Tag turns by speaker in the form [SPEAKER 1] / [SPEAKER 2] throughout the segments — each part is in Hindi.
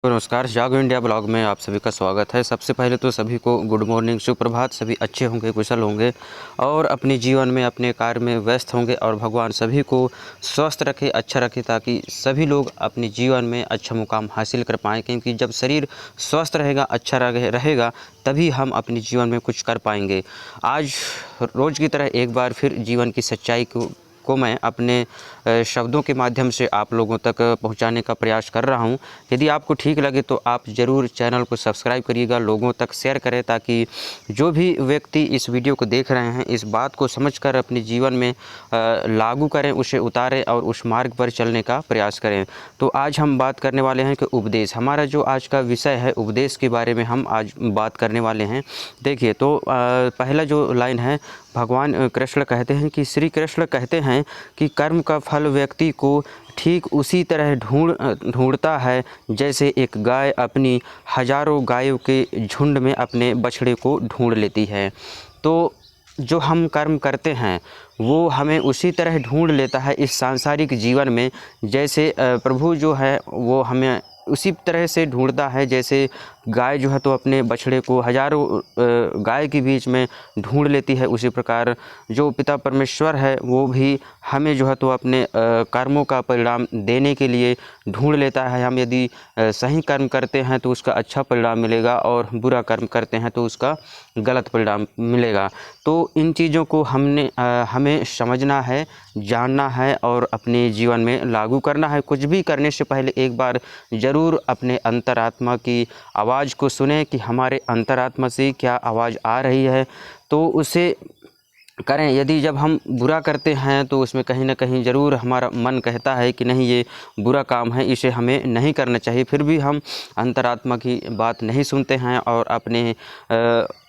[SPEAKER 1] तो नमस्कार, जागो इंडिया ब्लॉग में आप सभी का स्वागत है। सबसे पहले तो सभी को गुड मॉर्निंग, सुप्रभात। सभी अच्छे होंगे, कुशल होंगे और अपने जीवन में अपने कार्य में व्यस्त होंगे और भगवान सभी को स्वस्थ रखे, अच्छा रखे, ताकि सभी लोग अपने जीवन में अच्छा मुकाम हासिल कर पाएँ। क्योंकि जब शरीर स्वस्थ रहेगा, अच्छा रहेगा, तभी हम अपने जीवन में कुछ कर पाएंगे। आज रोज़ की तरह एक बार फिर जीवन की सच्चाई को मैं अपने शब्दों के माध्यम से आप लोगों तक पहुंचाने का प्रयास कर रहा हूं। यदि आपको ठीक लगे तो आप ज़रूर चैनल को सब्सक्राइब करिएगा, लोगों तक शेयर करें, ताकि जो भी व्यक्ति इस वीडियो को देख रहे हैं इस बात को समझकर अपने जीवन में लागू करें, उसे उतारें और उस मार्ग पर चलने का प्रयास करें। तो आज हम बात करने वाले हैं कि उपदेश, हमारा जो आज का विषय है उपदेश के बारे में हम आज बात करने वाले हैं। देखिए, तो पहला जो लाइन है, भगवान कृष्ण कहते हैं कि श्री कृष्ण कहते हैं कि कर्म का फल व्यक्ति को ठीक उसी तरह ढूंढता है जैसे एक गाय अपनी हजारों गायों के झुंड में अपने बछड़े को ढूंढ लेती है। तो जो हम कर्म करते हैं वो हमें उसी तरह ढूंढ लेता है इस सांसारिक जीवन में, जैसे प्रभु जो है वो हमें उसी तरह से ढूंढता है जैसे गाय जो है तो अपने बछड़े को हजारों गाय के बीच में ढूंढ लेती है। उसी प्रकार जो पिता परमेश्वर है वो भी हमें जो है तो अपने कर्मों का परिणाम देने के लिए ढूंढ लेता है। हम यदि सही कर्म करते हैं तो उसका अच्छा परिणाम मिलेगा और बुरा कर्म करते हैं तो उसका गलत परिणाम मिलेगा। तो इन चीज़ों को हमें समझना है, जानना है और अपने जीवन में लागू करना है। कुछ भी करने से पहले एक बार ज़रूर अपने अंतरात्मा की आवाज़ को सुने कि हमारे अंतरात्मा से क्या आवाज़ आ रही है, तो उसे करें। यदि जब हम बुरा करते हैं तो उसमें कहीं ना कहीं ज़रूर हमारा मन कहता है कि नहीं, ये बुरा काम है, इसे हमें नहीं करना चाहिए। फिर भी हम अंतरात्मा की बात नहीं सुनते हैं और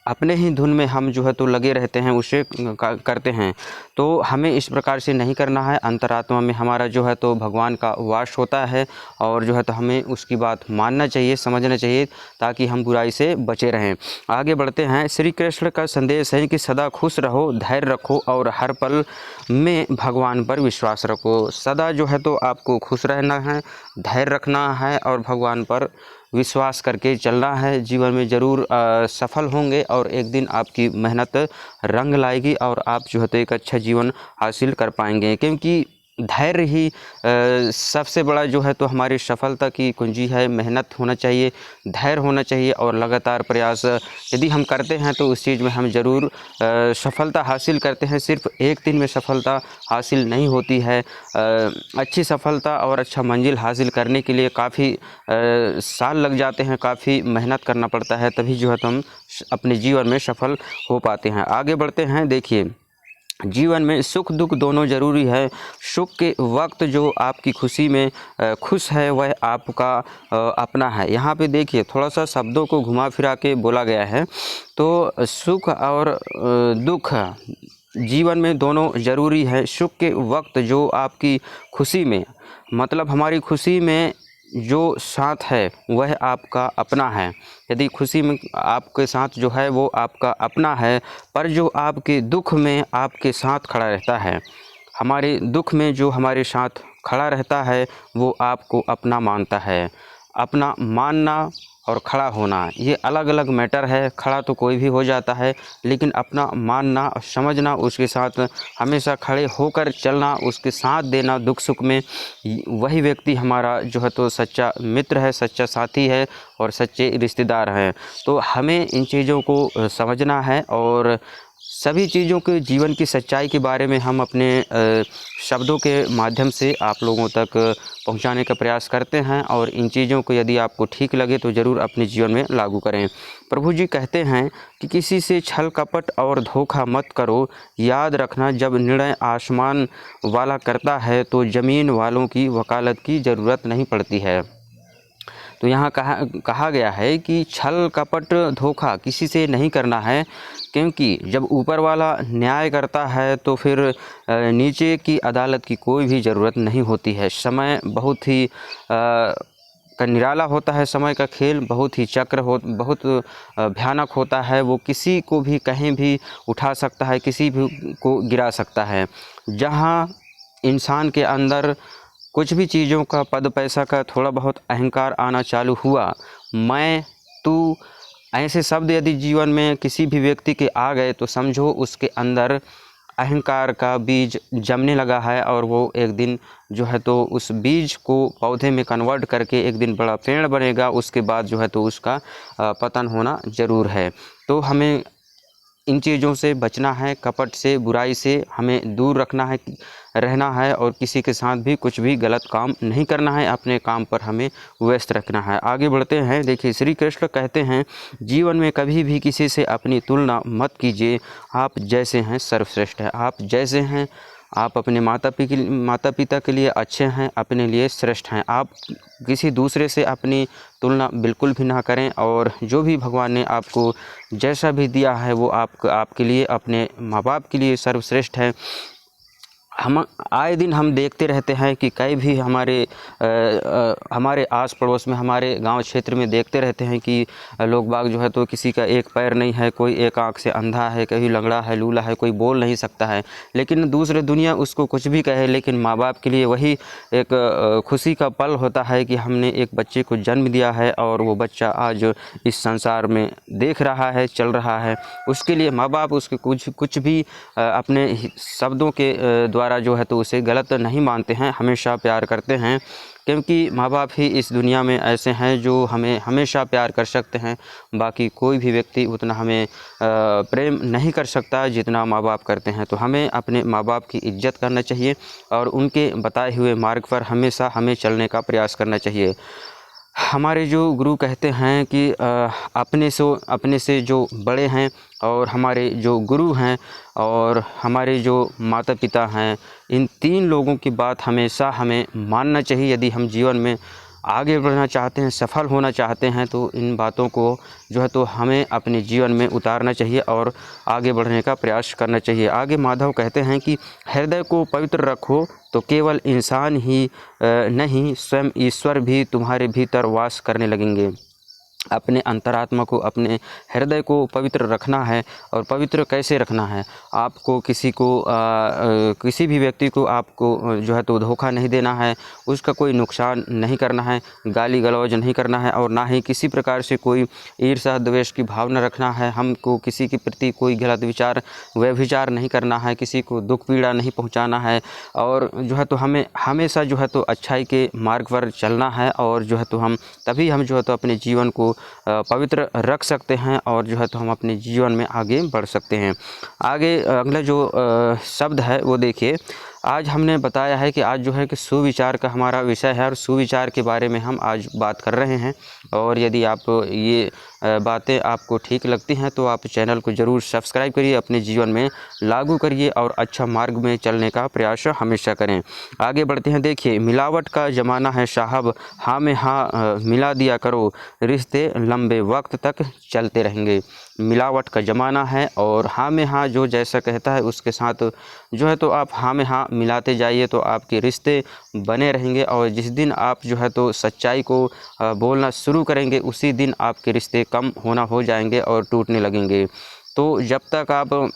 [SPEAKER 1] अपने ही धुन में हम जो है तो लगे रहते हैं, उसे करते हैं। तो हमें इस प्रकार से नहीं करना है। अंतरात्मा में हमारा जो है तो भगवान का वास होता है और जो है तो हमें उसकी बात मानना चाहिए, समझना चाहिए, ताकि हम बुराई से बचे रहें। आगे बढ़ते हैं। श्री कृष्ण का संदेश है कि सदा खुश रहो, धैर्य रखो और हर पल में भगवान पर विश्वास रखो। सदा जो है तो आपको खुश रहना है, धैर्य रखना है और भगवान पर विश्वास करके चलना है। जीवन में ज़रूर सफल होंगे और एक दिन आपकी मेहनत रंग लाएगी और आप जो है तो एक अच्छा जीवन हासिल कर पाएंगे। क्योंकि धैर्य ही सबसे बड़ा जो है तो हमारी सफलता की कुंजी है। मेहनत होना चाहिए, धैर्य होना चाहिए और लगातार प्रयास यदि हम करते हैं तो उस चीज़ में हम ज़रूर सफलता हासिल करते हैं। सिर्फ एक दिन में सफलता हासिल नहीं होती है। अच्छी सफलता और अच्छा मंजिल हासिल करने के लिए काफ़ी साल लग जाते हैं, काफ़ी मेहनत करना पड़ता है, तभी जो है तो हम अपने जीवन में सफल हो पाते हैं। आगे बढ़ते हैं। देखिए, जीवन में सुख दुख दोनों ज़रूरी है। सुख के वक्त जो आपकी खुशी में खुश है वह आपका अपना है। यहाँ पे देखिए, थोड़ा सा शब्दों को घुमा फिरा के बोला गया है। तो सुख और दुख जीवन में दोनों ज़रूरी है। सुख के वक्त जो आपकी खुशी में, मतलब हमारी खुशी में जो साथ है वह आपका अपना है। यदि खुशी में आपके साथ जो है वो आपका अपना है, पर जो आपके दुख में आपके साथ खड़ा रहता है, हमारे दुख में जो हमारे साथ खड़ा रहता है वो आपको अपना मानता है। अपना मानना और खड़ा होना ये अलग अलग मैटर है। खड़ा तो कोई भी हो जाता है, लेकिन अपना मानना, समझना, उसके साथ हमेशा खड़े होकर चलना, उसके साथ देना दुख सुख में, वही व्यक्ति हमारा जो है तो सच्चा मित्र है, सच्चा साथी है और सच्चे रिश्तेदार हैं। तो हमें इन चीज़ों को समझना है और सभी चीज़ों के जीवन की सच्चाई के बारे में हम अपने शब्दों के माध्यम से आप लोगों तक पहुंचाने का प्रयास करते हैं। और इन चीज़ों को यदि आपको ठीक लगे तो ज़रूर अपने जीवन में लागू करें। प्रभु जी कहते हैं कि किसी से छल कपट और धोखा मत करो। याद रखना, जब निर्णय आसमान वाला करता है तो ज़मीन वालों की वकालत की ज़रूरत नहीं पड़ती है। तो यहाँ कहा गया है कि छल कपट धोखा किसी से नहीं करना है, क्योंकि जब ऊपर वाला न्याय करता है तो फिर नीचे की अदालत की कोई भी ज़रूरत नहीं होती है। समय बहुत ही का निराला होता है। समय का खेल बहुत ही बहुत भयानक होता है। वो किसी को भी कहीं भी उठा सकता है, किसी भी को गिरा सकता है। जहाँ इंसान के अंदर कुछ भी चीज़ों का, पद पैसा का थोड़ा बहुत अहंकार आना चालू हुआ, मैं, तू, ऐसे शब्द यदि जीवन में किसी भी व्यक्ति के आ गए तो समझो उसके अंदर अहंकार का बीज जमने लगा है, और वो एक दिन जो है तो उस बीज को पौधे में कन्वर्ट करके एक दिन बड़ा पेड़ बनेगा। उसके बाद जो है तो उसका पतन होना ज़रूर है। तो हमें इन चीज़ों से बचना है, कपट से, बुराई से हमें दूर रहना है, और किसी के साथ भी कुछ भी गलत काम नहीं करना है। अपने काम पर हमें व्यस्त रखना है। आगे बढ़ते हैं। देखिए, श्री कृष्ण कहते हैं, जीवन में कभी भी किसी से अपनी तुलना मत कीजिए। आप जैसे हैं सर्वश्रेष्ठ हैं। आप जैसे हैं, आप अपने माता पिता के लिए अच्छे हैं, अपने लिए श्रेष्ठ हैं। आप किसी दूसरे से अपनी तुलना बिल्कुल भी ना करें, और जो भी भगवान ने आपको जैसा भी दिया है वो आपके लिए, अपने माँ बाप के लिए सर्वश्रेष्ठ है। हम आए दिन हम देखते रहते हैं कि कई भी हमारे आस पड़ोस में, हमारे गांव क्षेत्र में देखते रहते हैं कि लोग बाग जो है तो किसी का एक पैर नहीं है, कोई एक आंख से अंधा है, कहीं लंगड़ा है, लूला है, कोई बोल नहीं सकता है। लेकिन दूसरे दुनिया उसको कुछ भी कहे, लेकिन माँ बाप के लिए वही एक खुशी का पल होता है कि हमने एक बच्चे को जन्म दिया है और वो बच्चा आज इस संसार में देख रहा है, चल रहा है। उसके लिए माँ बाप उसके कुछ भी अपने शब्दों के द्वारा जो है तो उसे गलत नहीं मानते हैं, हमेशा प्यार करते हैं, क्योंकि माँ बाप ही इस दुनिया में ऐसे हैं जो हमें हमेशा प्यार कर सकते हैं। बाकी कोई भी व्यक्ति उतना हमें प्रेम नहीं कर सकता जितना माँ बाप करते हैं। तो हमें अपने माँ बाप की इज्जत करना चाहिए, और उनके बताए हुए मार्ग पर हमेशा हमें चलने का प्रयास करना चाहिए। हमारे जो गुरु कहते हैं कि अपने से जो बड़े हैं, और हमारे जो गुरु हैं, और हमारे जो माता पिता हैं, इन तीन लोगों की बात हमेशा हमें मानना चाहिए। यदि हम जीवन में आगे बढ़ना चाहते हैं, सफल होना चाहते हैं, तो इन बातों को जो है तो हमें अपने जीवन में उतारना चाहिए और आगे बढ़ने का प्रयास करना चाहिए। आगे माधव कहते हैं कि हृदय को पवित्र रखो तो केवल इंसान ही नहीं, स्वयं ईश्वर भी तुम्हारे भीतर वास करने लगेंगे। अपने अंतरात्मा को, अपने हृदय को पवित्र रखना है। और पवित्र कैसे रखना है? आपको किसी भी व्यक्ति को आपको जो है तो धोखा नहीं देना है, उसका कोई नुकसान नहीं करना है, गाली गलौज नहीं करना है, और ना ही किसी प्रकार से कोई ईर्ष्या द्वेष की भावना रखना है। हमको किसी के प्रति कोई गलत विचार, व्यभिचार नहीं करना है, किसी को दुख पीड़ा नहीं पहुंचाना है, और जो है तो हमें हमेशा जो है तो अच्छाई के मार्ग पर चलना है। और जो है तो हम तभी हम जो है तो अपने जीवन को पवित्र रख सकते हैं, और जो है तो हम अपने जीवन में आगे बढ़ सकते हैं। आगे अगला जो शब्द है वो देखिए, आज हमने बताया है कि आज जो है कि सुविचार का हमारा विषय है, और सुविचार के बारे में हम आज बात कर रहे हैं। और यदि आप ये बातें आपको ठीक लगती हैं तो आप चैनल को ज़रूर सब्सक्राइब करिए, अपने जीवन में लागू करिए, और अच्छा मार्ग में चलने का प्रयास हमेशा करें। आगे बढ़ते हैं। देखिए, मिलावट का ज़माना है साहब, हाँ में हाँ मिला दिया करो, रिश्ते लंबे वक्त तक चलते रहेंगे। मिलावट का ज़माना है, और हाँ में हाँ जो जैसा कहता है उसके साथ जो है तो आप हाँ में हाँ मिलाते जाइए, तो आपके रिश्ते बने रहेंगे। और जिस दिन आप जो है तो सच्चाई को बोलना शुरू करेंगे, उसी दिन आपके रिश्ते कम होना हो जाएंगे और टूटने लगेंगे। तो जब तक आप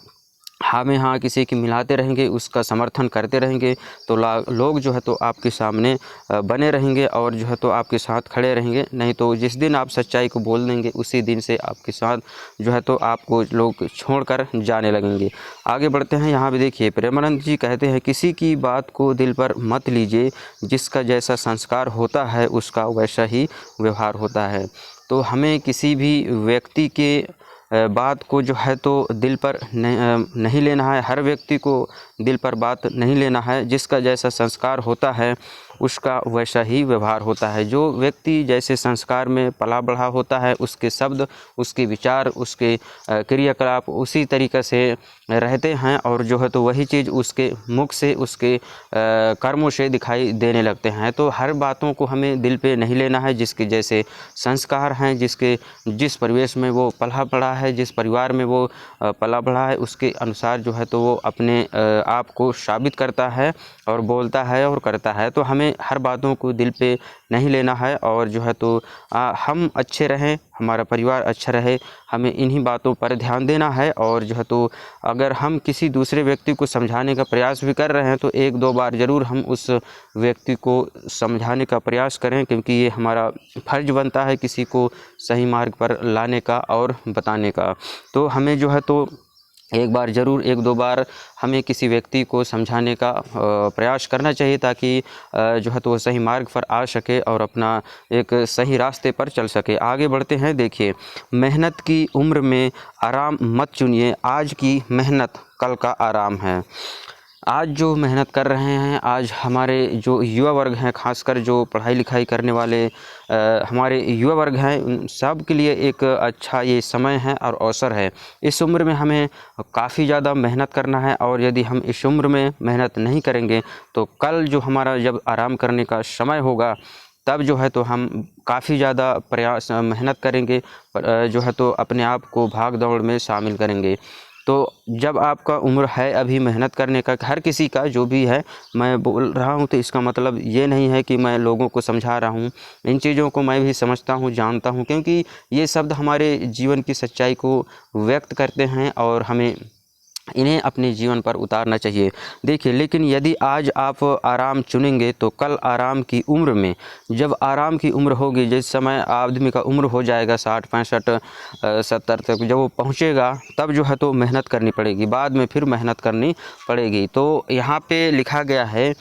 [SPEAKER 1] हाँ में हाँ किसी की मिलाते रहेंगे, उसका समर्थन करते रहेंगे, तो लोग जो है तो आपके सामने बने रहेंगे, और जो है तो आपके साथ खड़े रहेंगे। नहीं तो जिस दिन आप सच्चाई को बोल देंगे, उसी दिन से आपके साथ जो है तो आपको लोग छोड़कर जाने लगेंगे। आगे बढ़ते हैं। यहाँ भी देखिए, प्रेमानंद जी कहते हैं, किसी की बात को दिल पर मत लीजिए, जिसका जैसा संस्कार होता है उसका वैसा ही व्यवहार होता है। तो हमें किसी भी व्यक्ति के बात को जो है तो दिल पर नहीं लेना है। हर व्यक्ति को दिल पर बात नहीं लेना है। जिसका जैसा संस्कार होता है उसका वैसा ही व्यवहार होता है। जो व्यक्ति जैसे संस्कार में पला बढ़ा होता है, उसके शब्द, उसके विचार, उसके क्रियाकलाप उसी तरीक़े से रहते हैं, और जो है तो वही चीज़ उसके मुख से, उसके कर्मों से दिखाई देने लगते हैं। तो हर बातों को हमें दिल पे नहीं लेना है। जिसके जैसे संस्कार हैं, जिस परिवेश में वो पला बढ़ा है, जिस परिवार में वो पला बढ़ा है, उसके अनुसार जो है तो वो अपने आप को साबित करता है और बोलता है और करता है। तो हमें हर बातों को दिल पे नहीं लेना है और जो है तो हम अच्छे रहें, हमारा परिवार अच्छा रहे, हमें इन्हीं बातों पर ध्यान देना है। और जो है तो अगर हम किसी दूसरे व्यक्ति को समझाने का प्रयास भी कर रहे हैं तो 1-2 बार ज़रूर हम उस व्यक्ति को समझाने का प्रयास करें, क्योंकि ये हमारा फ़र्ज़ बनता है किसी को सही मार्ग पर लाने का और बताने का। तो हमें जो है तो एक बार ज़रूर 1-2 बार हमें किसी व्यक्ति को समझाने का प्रयास करना चाहिए, ताकि जो है तो वो सही मार्ग पर आ सके और अपना एक सही रास्ते पर चल सके। आगे बढ़ते हैं। देखिए, मेहनत की उम्र में आराम मत चुनिए, आज की मेहनत कल का आराम है। आज जो मेहनत कर रहे हैं, आज हमारे जो युवा वर्ग हैं, खासकर जो पढ़ाई लिखाई करने वाले हमारे युवा वर्ग हैं, उन सब के लिए एक अच्छा ये समय है और अवसर है। इस उम्र में हमें काफ़ी ज़्यादा मेहनत करना है, और यदि हम इस उम्र में मेहनत नहीं करेंगे तो कल जो हमारा जब आराम करने का समय होगा तब जो है तो हम काफ़ी ज़्यादा प्रयास मेहनत करेंगे, जो है तो अपने आप को भाग दौड़ में शामिल करेंगे। तो जब आपका उम्र है अभी मेहनत करने का, हर किसी का जो भी है, मैं बोल रहा हूँ तो इसका मतलब ये नहीं है कि मैं लोगों को समझा रहा हूँ। इन चीज़ों को मैं भी समझता हूँ, जानता हूँ, क्योंकि ये शब्द हमारे जीवन की सच्चाई को व्यक्त करते हैं और हमें इन्हें अपने जीवन पर उतारना चाहिए। देखिए, लेकिन यदि आज आप आराम चुनेंगे तो कल आराम की उम्र में, जब आराम की उम्र होगी, जिस समय आदमी का उम्र हो जाएगा 60, 65, 70 तक जब वो पहुँचेगा, तब जो है तो मेहनत करनी पड़ेगी, बाद में फिर मेहनत करनी पड़ेगी। तो यहाँ पे लिखा गया है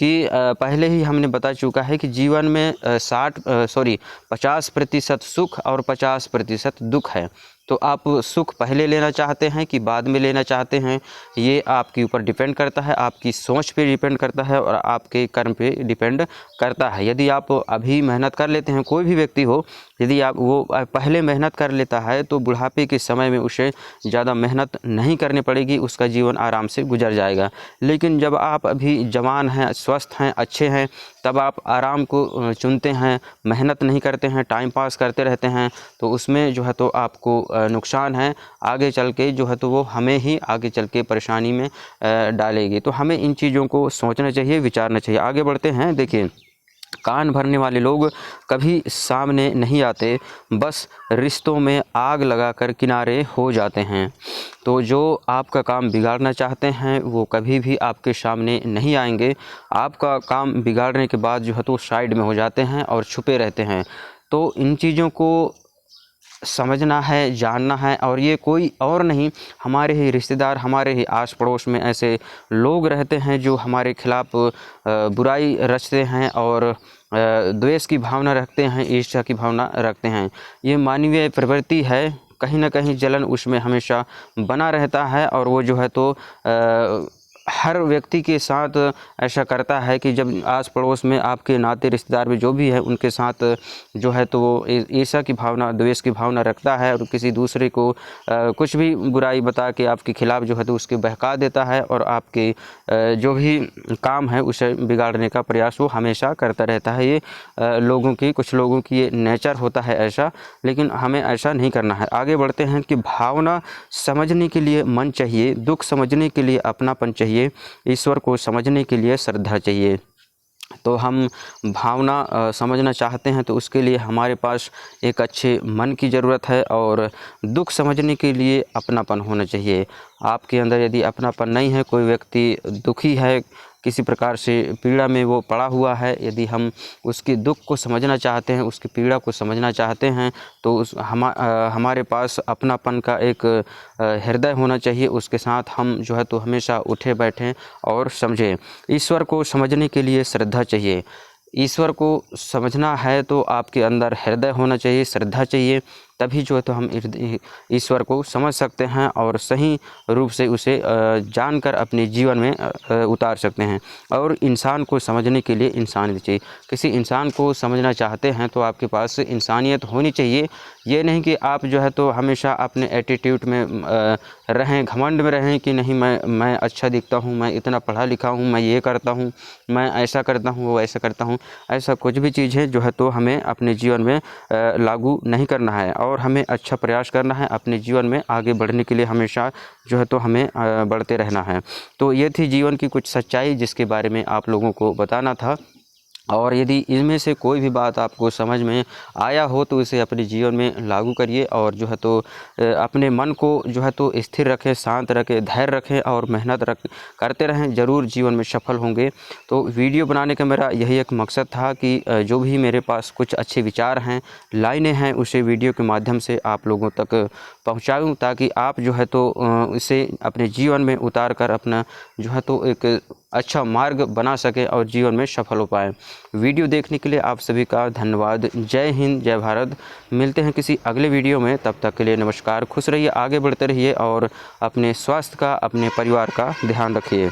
[SPEAKER 1] कि पहले ही हमने बता चुका है कि जीवन में 50% सुख और 50% दुख है। तो आप सुख पहले लेना चाहते हैं कि बाद में लेना चाहते हैं, ये आपके ऊपर डिपेंड करता है, आपकी सोच पे डिपेंड करता है और आपके कर्म पे डिपेंड करता है। यदि आप अभी मेहनत कर लेते हैं, कोई भी व्यक्ति हो, यदि आप वो पहले मेहनत कर लेता है तो बुढ़ापे के समय में उसे ज़्यादा मेहनत नहीं करनी पड़ेगी, उसका जीवन आराम से गुजर जाएगा। लेकिन जब आप अभी जवान हैं, स्वस्थ हैं, अच्छे हैं, तब आप आराम को चुनते हैं, मेहनत नहीं करते हैं, टाइम पास करते रहते हैं, तो उसमें जो है तो आपको नुकसान है। आगे चल के जो है तो वो हमें ही आगे चल के परेशानी में डालेगी। तो हमें इन चीज़ों को सोचना चाहिए, विचारना चाहिए। आगे बढ़ते हैं। देखिए, कान भरने वाले लोग कभी सामने नहीं आते, बस रिश्तों में आग लगाकर किनारे हो जाते हैं। तो जो आपका काम बिगाड़ना चाहते हैं वो कभी भी आपके सामने नहीं आएंगे, आपका काम बिगाड़ने के बाद जो है तो साइड में हो जाते हैं और छुपे रहते हैं। तो इन चीज़ों को समझना है, जानना है, और ये कोई और नहीं, हमारे ही रिश्तेदार, हमारे ही आस पड़ोस में ऐसे लोग रहते हैं जो हमारे खिलाफ़ बुराई रचते हैं और द्वेष की भावना रखते हैं, ईर्ष्या की भावना रखते हैं। ये मानवीय प्रवृत्ति है, कहीं ना कहीं जलन उसमें हमेशा बना रहता है, और वो जो है तो हर व्यक्ति के साथ ऐसा करता है कि जब आस पड़ोस में आपके नाते रिश्तेदार में जो भी है उनके साथ जो है तो वो ईर्ष्या की भावना, द्वेष की भावना रखता है, और किसी दूसरे को कुछ भी बुराई बता के आपके खिलाफ़ जो है तो उसके बहका देता है, और आपके जो भी काम है उसे बिगाड़ने का प्रयास वो हमेशा करता रहता है। ये कुछ लोगों की ये नेचर होता है ऐसा, लेकिन हमें ऐसा नहीं करना है। आगे बढ़ते हैं कि भावना समझने के लिए मन चाहिए, दुख समझने के लिए अपनापन चाहिए, ईश्वर को समझने के लिए श्रद्धा चाहिए। तो हम भावना समझना चाहते हैं तो उसके लिए हमारे पास एक अच्छे मन की ज़रूरत है, और दुख समझने के लिए अपनापन होना चाहिए। आपके अंदर यदि अपनापन नहीं है, कोई व्यक्ति दुखी है, किसी प्रकार से पीड़ा में वो पड़ा हुआ है, यदि हम उसके दुख को समझना चाहते हैं, उसकी पीड़ा को समझना चाहते हैं, तो हमारे पास अपनापन का एक हृदय होना चाहिए। उसके साथ हम जो है तो हमेशा उठे बैठें और समझें। ईश्वर को समझने के लिए श्रद्धा चाहिए। ईश्वर को समझना है तो आपके अंदर हृदय होना चाहिए, श्रद्धा चाहिए, तभी जो है तो हम ईश्वर को समझ सकते हैं और सही रूप से उसे जानकर अपने जीवन में उतार सकते हैं। और इंसान को समझने के लिए इंसानियत चाहिए। किसी इंसान को समझना चाहते हैं तो आपके पास इंसानियत होनी चाहिए। ये नहीं कि आप जो है तो हमेशा अपने एटीट्यूड में रहें, घमंड में रहें कि नहीं मैं अच्छा दिखता हूँ, मैं इतना पढ़ा लिखा हूँ, मैं ये करता हूँ, मैं ऐसा करता हूँ, वो ऐसा करता हूँ। ऐसा कुछ भी चीज़ है जो है तो हमें अपने जीवन में लागू नहीं करना है। और और हमें अच्छा प्रयास करना है अपने जीवन में आगे बढ़ने के लिए। हमेशा जो है तो हमें बढ़ते रहना है। तो ये थी जीवन की कुछ सच्चाई जिसके बारे में आप लोगों को बताना था। और यदि इनमें से कोई भी बात आपको समझ में आया हो तो इसे अपने जीवन में लागू करिए और जो है तो अपने मन को जो है तो स्थिर रखें, शांत रखें, धैर्य रखें और मेहनत करते रहें, ज़रूर जीवन में सफल होंगे। तो वीडियो बनाने का मेरा यही एक मकसद था कि जो भी मेरे पास कुछ अच्छे विचार हैं, लाइनें हैं, उसे वीडियो के माध्यम से आप लोगों तक पहुँचाऊँ, ताकि आप जो है तो इसे अपने जीवन में उतार कर अपना जो है तो एक अच्छा मार्ग बना सके और जीवन में सफल हो पाए। वीडियो देखने के लिए आप सभी का धन्यवाद। जय हिंद, जय भारत। मिलते हैं किसी अगले वीडियो में, तब तक के लिए नमस्कार। खुश रहिए, आगे बढ़ते रहिए और अपने स्वास्थ्य का, अपने परिवार का ध्यान रखिए।